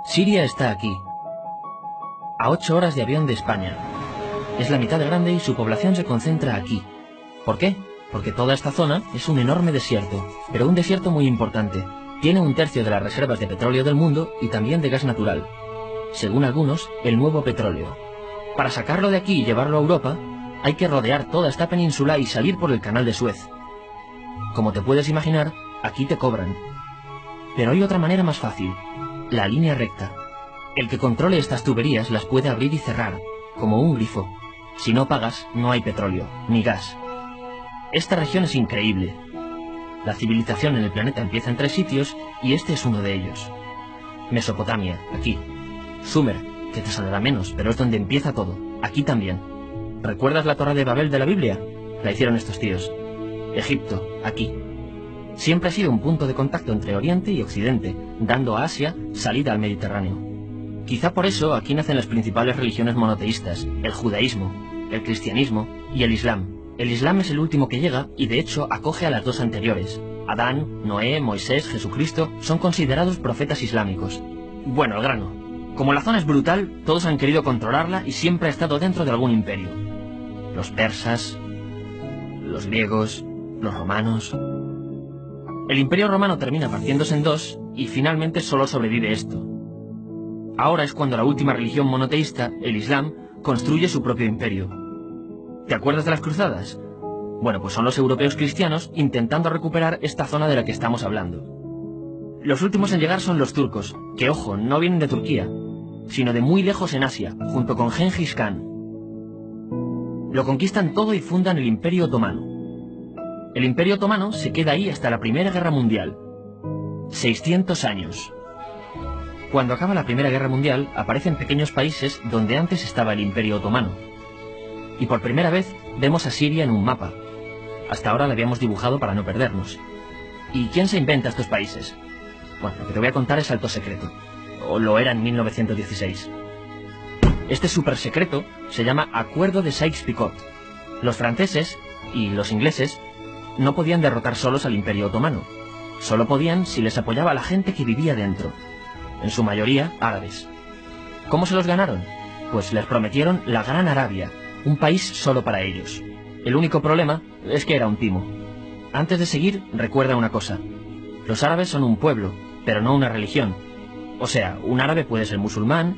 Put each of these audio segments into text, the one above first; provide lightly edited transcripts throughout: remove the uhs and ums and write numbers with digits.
Siria está aquí, a 8 horas de avión de España. Es la mitad de grande y su población se concentra aquí. ¿Por qué? Porque toda esta zona es un enorme desierto, pero un desierto muy importante. Tiene 1/3 de las reservas de petróleo del mundo y también de gas natural. Según algunos, el nuevo petróleo. Para sacarlo de aquí y llevarlo a Europa, hay que rodear toda esta península y salir por el canal de Suez. Como te puedes imaginar, aquí te cobran. Pero hay otra manera más fácil, la línea recta. El que controle estas tuberías las puede abrir y cerrar, como un grifo. Si no pagas, no hay petróleo, ni gas. Esta región es increíble. La civilización en el planeta empieza en 3 sitios y este es uno de ellos. Mesopotamia, aquí. Sumer, que te sonará menos, pero es donde empieza todo, aquí también. ¿Recuerdas la Torre de Babel de la Biblia? La hicieron estos tíos. Egipto, aquí. Siempre ha sido un punto de contacto entre Oriente y Occidente, dando a Asia salida al Mediterráneo. Quizá por eso aquí nacen las principales religiones monoteístas, el judaísmo, el cristianismo y el islam. El islam es el último que llega y de hecho acoge a las 2 anteriores. Adán, Noé, Moisés, Jesucristo son considerados profetas islámicos. Bueno, al grano. Como la zona es brutal, todos han querido controlarla y siempre ha estado dentro de algún imperio. Los persas, los griegos, los romanos. El imperio romano termina partiéndose en 2 y finalmente solo sobrevive esto. Ahora es cuando la última religión monoteísta, el Islam, construye su propio imperio. ¿Te acuerdas de las cruzadas? Bueno, pues son los europeos cristianos intentando recuperar esta zona de la que estamos hablando. Los últimos en llegar son los turcos, que ojo, no vienen de Turquía, sino de muy lejos en Asia, junto con Gengis Khan. Lo conquistan todo y fundan el Imperio Otomano. El Imperio Otomano se queda ahí hasta la Primera Guerra Mundial. 600 años. Cuando acaba la Primera Guerra Mundial, aparecen pequeños países donde antes estaba el Imperio Otomano. Y por primera vez vemos a Siria en un mapa. Hasta ahora la habíamos dibujado para no perdernos. ¿Y quién se inventa estos países? Bueno, lo que te voy a contar es alto secreto. O lo era en 1916. Este súper secreto se llama Acuerdo de Sykes-Picot. Los franceses y los ingleses no podían derrotar solos al Imperio Otomano. Solo podían si les apoyaba la gente que vivía dentro. En su mayoría árabes. ¿Cómo se los ganaron? Pues les prometieron la Gran Arabia, un país solo para ellos. El único problema es que era un timo. Antes de seguir, recuerda una cosa. Los árabes son un pueblo, pero no una religión. O sea, un árabe puede ser musulmán,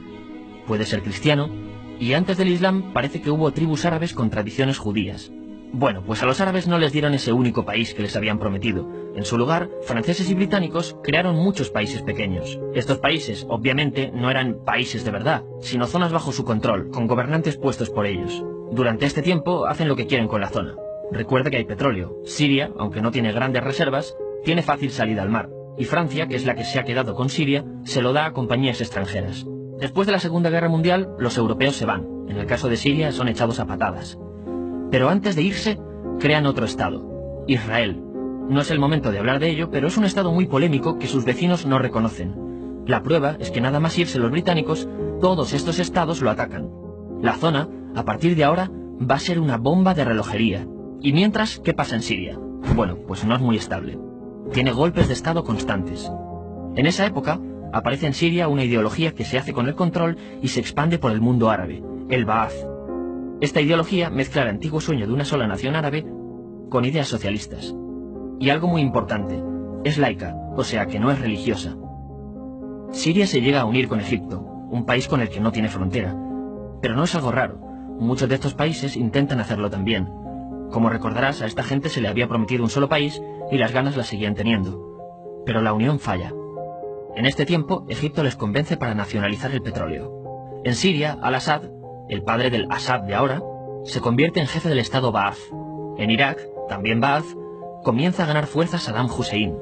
puede ser cristiano, y antes del Islam parece que hubo tribus árabes con tradiciones judías. Bueno, pues a los árabes no les dieron ese único país que les habían prometido. En su lugar, franceses y británicos crearon muchos países pequeños. Estos países, obviamente, no eran países de verdad, sino zonas bajo su control, con gobernantes puestos por ellos. Durante este tiempo hacen lo que quieren con la zona. Recuerda que hay petróleo. Siria, aunque no tiene grandes reservas, tiene fácil salida al mar. Y Francia, que es la que se ha quedado con Siria, se lo da a compañías extranjeras. Después de la Segunda Guerra Mundial, los europeos se van. En el caso de Siria, son echados a patadas. Pero antes de irse, crean otro estado, Israel. No es el momento de hablar de ello, pero es un estado muy polémico que sus vecinos no reconocen. La prueba es que nada más irse los británicos, todos estos estados lo atacan. La zona, a partir de ahora, va a ser una bomba de relojería. Y mientras, ¿qué pasa en Siria? Bueno, pues no es muy estable. Tiene golpes de estado constantes. En esa época, aparece en Siria una ideología que se hace con el control y se expande por el mundo árabe, el Ba'ath. Esta ideología mezcla el antiguo sueño de una sola nación árabe con ideas socialistas. Y algo muy importante, es laica, o sea que no es religiosa. Siria se llega a unir con Egipto, un país con el que no tiene frontera. Pero no es algo raro, muchos de estos países intentan hacerlo también. Como recordarás, a esta gente se le había prometido un solo país y las ganas las seguían teniendo. Pero la unión falla. En este tiempo, Egipto les convence para nacionalizar el petróleo. En Siria, Al-Assad, el padre del Assad de ahora, se convierte en jefe del estado Ba'ath. En Irak, también Ba'ath, comienza a ganar fuerza Saddam Hussein.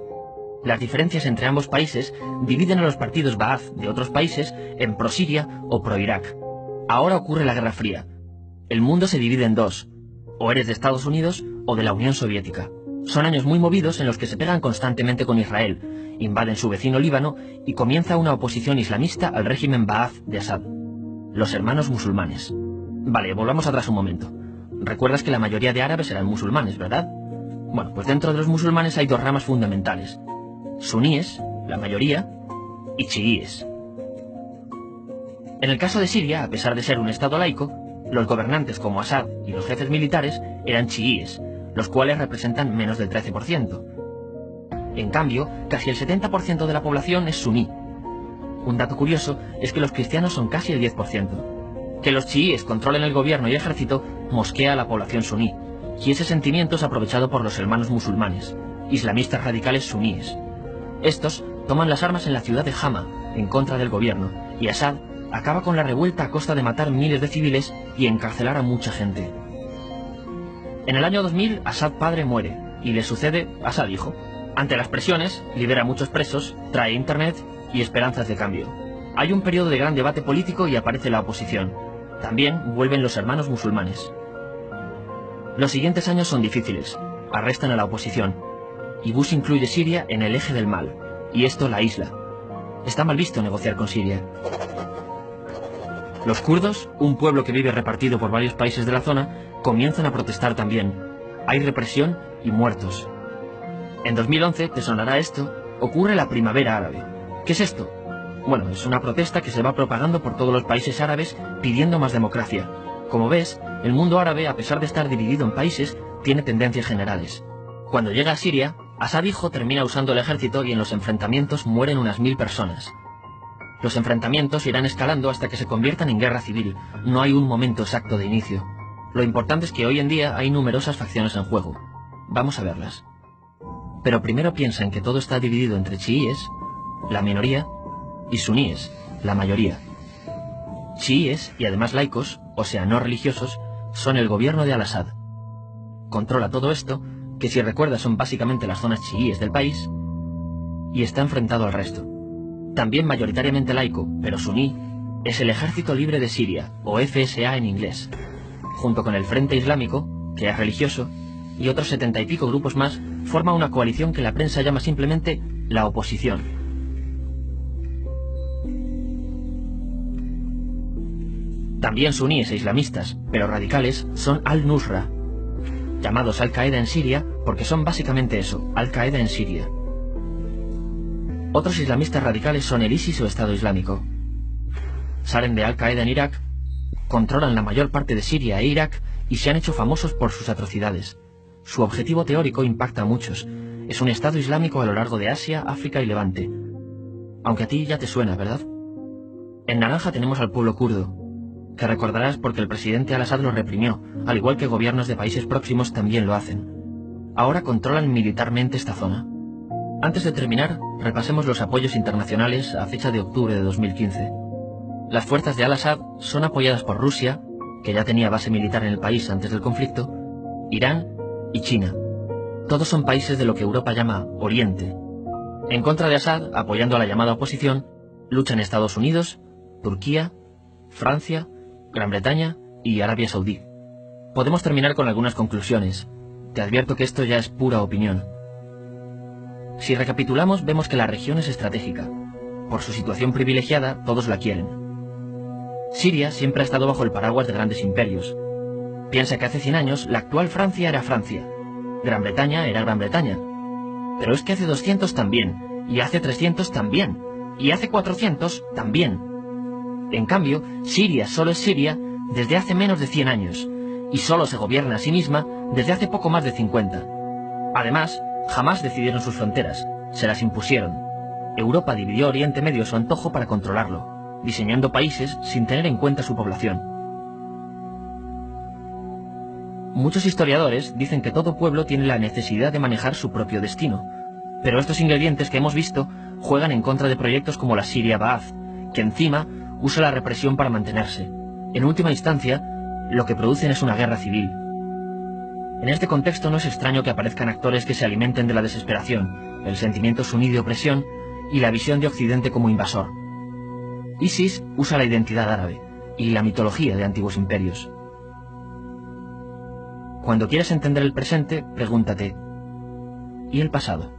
Las diferencias entre ambos países dividen a los partidos Ba'ath de otros países en pro-Siria o pro-Irak. Ahora ocurre la Guerra Fría. El mundo se divide en 2. O eres de Estados Unidos o de la Unión Soviética. Son años muy movidos en los que se pegan constantemente con Israel, invaden su vecino Líbano y comienza una oposición islamista al régimen Ba'ath de Assad. Los hermanos musulmanes. Vale, volvamos atrás un momento. Recuerdas que la mayoría de árabes eran musulmanes, ¿verdad? Bueno, pues dentro de los musulmanes hay 2 ramas fundamentales. Suníes, la mayoría, y chiíes. En el caso de Siria, a pesar de ser un estado laico, los gobernantes como Assad y los jefes militares eran chiíes, los cuales representan menos del 13%. En cambio, casi el 70% de la población es suní. Un dato curioso es que los cristianos son casi el 10%. Que los chiíes controlen el gobierno y ejército mosquea a la población suní, y ese sentimiento es aprovechado por los hermanos musulmanes, islamistas radicales suníes. Estos toman las armas en la ciudad de Hama, en contra del gobierno, y Assad acaba con la revuelta a costa de matar miles de civiles y encarcelar a mucha gente. En el año 2000, Assad padre muere, y le sucede Assad hijo. Ante las presiones, libera a muchos presos, trae internet y esperanzas de cambio. Hay un periodo de gran debate político y aparece la oposición. También vuelven los hermanos musulmanes. Los siguientes años son difíciles. Arrestan a la oposición. Y Bush incluye Siria en el eje del mal, y esto la aísla. Está mal visto negociar con Siria. Los kurdos, un pueblo que vive repartido por varios países de la zona, comienzan a protestar también. Hay represión y muertos. En 2011, te sonará esto, ocurre la Primavera Árabe. ¿Qué es esto? Bueno, es una protesta que se va propagando por todos los países árabes pidiendo más democracia. Como ves, el mundo árabe, a pesar de estar dividido en países, tiene tendencias generales. Cuando llega a Siria, Assad hijo termina usando el ejército y en los enfrentamientos mueren unas 1000 personas. Los enfrentamientos irán escalando hasta que se conviertan en guerra civil. No hay un momento exacto de inicio. Lo importante es que hoy en día hay numerosas facciones en juego. Vamos a verlas. Pero primero piensa en que todo está dividido entre chiíes, la minoría, y suníes, la mayoría. Chiíes, y además laicos, o sea, no religiosos, son el gobierno de Al-Assad. Controla todo esto, que si recuerdas son básicamente las zonas chiíes del país, y está enfrentado al resto. También mayoritariamente laico, pero suní, es el Ejército Libre de Siria, o FSA en inglés, junto con el Frente Islámico, que es religioso, y otros 70 y pico grupos más, forma una coalición que la prensa llama simplemente la oposición. También suníes e islamistas, pero radicales, son Al-Nusra, llamados Al-Qaeda en Siria porque son básicamente eso, Al-Qaeda en Siria. Otros islamistas radicales son el ISIS o Estado Islámico. Salen de Al-Qaeda en Irak, controlan la mayor parte de Siria e Irak y se han hecho famosos por sus atrocidades. Su objetivo teórico impacta a muchos. Es un Estado Islámico a lo largo de Asia, África y Levante. Aunque a ti ya te suena, ¿verdad? En naranja tenemos al pueblo kurdo, que recordarás porque el presidente Al-Assad lo reprimió, al igual que gobiernos de países próximos también lo hacen. Ahora controlan militarmente esta zona. Antes de terminar, repasemos los apoyos internacionales a fecha de octubre de 2015. Las fuerzas de Al-Assad son apoyadas por Rusia, que ya tenía base militar en el país antes del conflicto, Irán y China. Todos son países de lo que Europa llama Oriente. En contra de Assad, apoyando a la llamada oposición, luchan Estados Unidos, Turquía, Francia, Gran Bretaña y Arabia Saudí. Podemos terminar con algunas conclusiones. Te advierto que esto ya es pura opinión. Si recapitulamos, vemos que la región es estratégica. Por su situación privilegiada, todos la quieren. Siria siempre ha estado bajo el paraguas de grandes imperios. Piensa que hace 100 años la actual Francia era Francia. Gran Bretaña era Gran Bretaña. Pero es que hace 200 también, y hace 300 también, y hace 400 también. En cambio, Siria solo es Siria desde hace menos de 100 años, y solo se gobierna a sí misma desde hace poco más de 50. Además, jamás decidieron sus fronteras, se las impusieron. Europa dividió Oriente Medio a su antojo para controlarlo, diseñando países sin tener en cuenta su población. Muchos historiadores dicen que todo pueblo tiene la necesidad de manejar su propio destino, pero estos ingredientes que hemos visto juegan en contra de proyectos como la Siria Ba'ath, que encima usa la represión para mantenerse. En última instancia, lo que producen es una guerra civil. En este contexto no es extraño que aparezcan actores que se alimenten de la desesperación, el sentimiento suní de opresión y la visión de Occidente como invasor. ISIS usa la identidad árabe y la mitología de antiguos imperios. Cuando quieres entender el presente, pregúntate, ¿y el pasado?